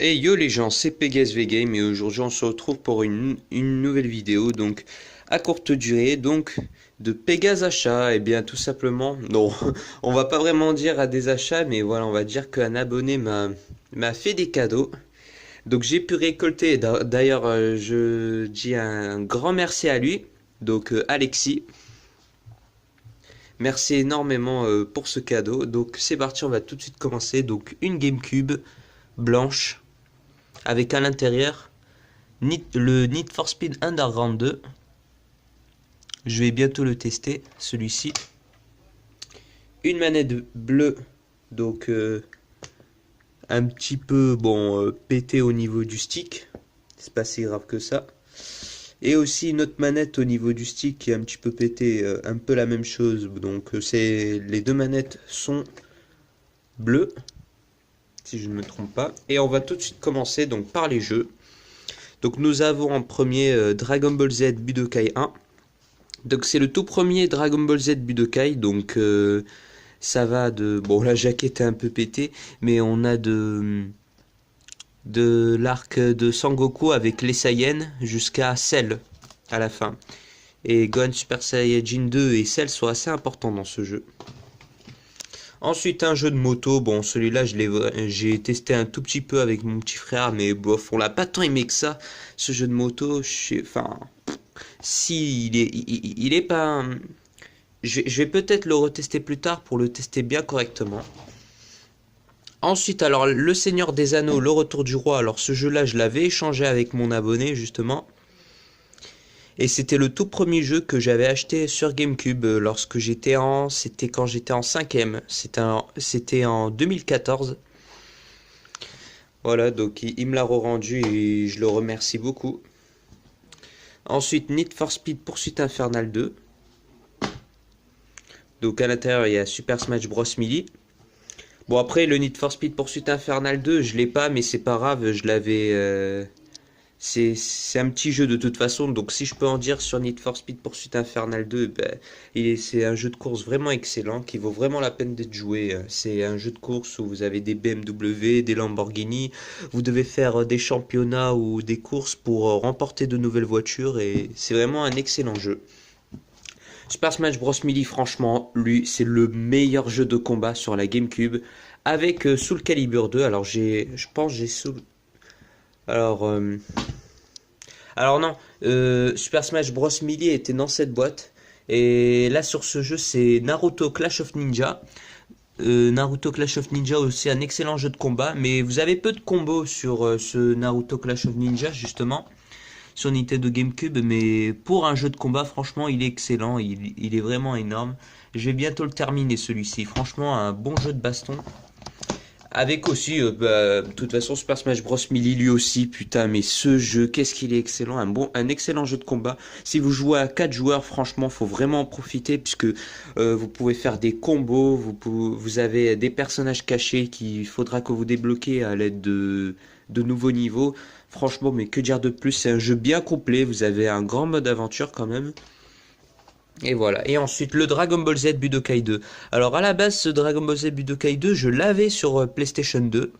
Hey yo les gens, c'est PegasV Game et aujourd'hui on se retrouve pour une nouvelle vidéo donc à courte durée donc de Pégase Achat. Et bien tout simplement, non, on va pas vraiment dire à des achats mais voilà, on va dire qu'un abonné m'a fait des cadeaux. Donc j'ai pu récolter, d'ailleurs je dis un grand merci à lui, donc Alexis. Merci énormément pour ce cadeau. Donc c'est parti, on va tout de suite commencer. Donc une GameCube blanche avec à l'intérieur le Need for Speed Underground 2. Je vais bientôt le tester, celui-ci. Une manette bleue, donc un petit peu bon pété au niveau du stick. C'est pas si grave que ça. Et aussi une autre manette au niveau du stick qui est un petit peu pété, un peu la même chose. Donc les deux manettes sont bleues, si je ne me trompe pas. Et on va tout de suite commencer donc par les jeux. Donc nous avons en premier Dragon Ball Z Budokai 1. Donc c'est le tout premier Dragon Ball Z Budokai. Donc ça va de... Bon, la jaquette est un peu pétée, mais on a de l'arc de Sangoku avec les Saiyans jusqu'à Cell à la fin. Et Gohan Super Saiyajin 2 et Cell sont assez importants dans ce jeu. Ensuite, un jeu de moto. Bon, celui-là, j'ai testé un tout petit peu avec mon petit frère, mais bof, on l'a pas tant aimé que ça. Ce jeu de moto, enfin, si il est pas. Je vais peut-être le retester plus tard pour le tester bien correctement. Ensuite, alors, Le Seigneur des Anneaux, Le Retour du Roi. Alors, ce jeu-là, je l'avais échangé avec mon abonné, justement. Et c'était le tout premier jeu que j'avais acheté sur GameCube lorsque c'était quand j'étais en 5ème. C'était en 2014. Voilà, donc il me l'a rendu et je le remercie beaucoup. Ensuite, Need for Speed Poursuite Infernale 2. Donc à l'intérieur, il y a Super Smash Bros. Melee. Bon, après, le Need for Speed Poursuite Infernale 2, je l'ai pas, mais c'est pas grave, je l'avais... C'est un petit jeu de toute façon, donc si je peux en dire sur Need for Speed Poursuite Infernale 2, ben, c'est un jeu de course vraiment excellent, qui vaut vraiment la peine d'être joué. C'est un jeu de course où vous avez des BMW, des Lamborghini, vous devez faire des championnats ou des courses pour remporter de nouvelles voitures, et c'est vraiment un excellent jeu. Super Smash Bros. Melee, franchement, lui, c'est le meilleur jeu de combat sur la GameCube, avec Soul Calibur 2, alors je pense j'ai Soul... Alors... Alors non, Super Smash Bros Melee était dans cette boîte. Et là sur ce jeu c'est Naruto Clash of Ninja. Naruto Clash of Ninja aussi un excellent jeu de combat. Mais vous avez peu de combos sur ce Naruto Clash of Ninja justement. Sur Nintendo GameCube. Mais pour un jeu de combat franchement il est excellent. Il est vraiment énorme. Je vais bientôt le terminer celui-ci. Franchement un bon jeu de baston. Avec aussi, de toute façon, Super Smash Bros. Melee lui aussi, putain, mais ce jeu, qu'est-ce qu'il est excellent, un excellent jeu de combat. Si vous jouez à 4 joueurs, franchement, faut vraiment en profiter, puisque vous pouvez faire des combos, vous avez des personnages cachés qu'il faudra que vous débloquez à l'aide de nouveaux niveaux. Franchement, mais que dire de plus, c'est un jeu bien complet, vous avez un grand mode aventure quand même. Et voilà. Et ensuite, le Dragon Ball Z Budokai 2. Alors, à la base, ce Dragon Ball Z Budokai 2, je l'avais sur PlayStation 2.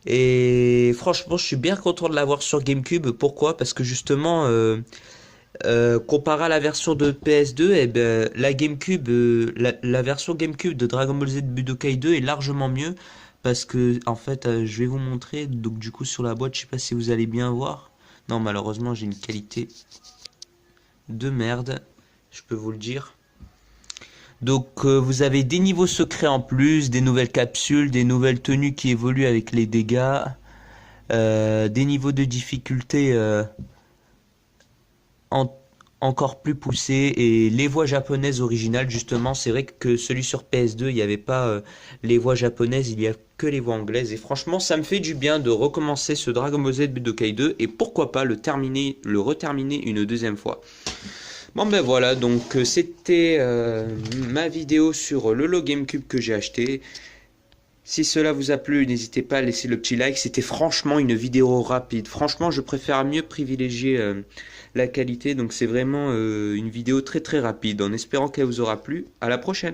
Et franchement, je suis bien content de l'avoir sur GameCube. Pourquoi? Parce que justement, comparé à la version de PS2, eh ben, la GameCube, la version GameCube de Dragon Ball Z Budokai 2 est largement mieux. Parce que, en fait, je vais vous montrer. Donc, du coup, sur la boîte, je sais pas si vous allez bien voir. Non, malheureusement, j'ai une qualité de merde, je peux vous le dire. Donc vous avez des niveaux secrets en plus, des nouvelles capsules, des nouvelles tenues qui évoluent avec les dégâts, des niveaux de difficulté en, encore plus poussés et les voix japonaises originales justement. C'est vrai que celui sur PS2 il n'y avait pas les voix japonaises, il y a que les voix anglaises et franchement ça me fait du bien de recommencer ce Dragon Ball Z Budokai 2 et pourquoi pas le reterminer une deuxième fois. Bon ben voilà, donc c'était ma vidéo sur le Low GameCube que j'ai acheté. Si cela vous a plu, n'hésitez pas à laisser le petit like. C'était franchement une vidéo rapide. Franchement, je préfère mieux privilégier la qualité. Donc c'est vraiment une vidéo très très rapide. En espérant qu'elle vous aura plu. À la prochaine.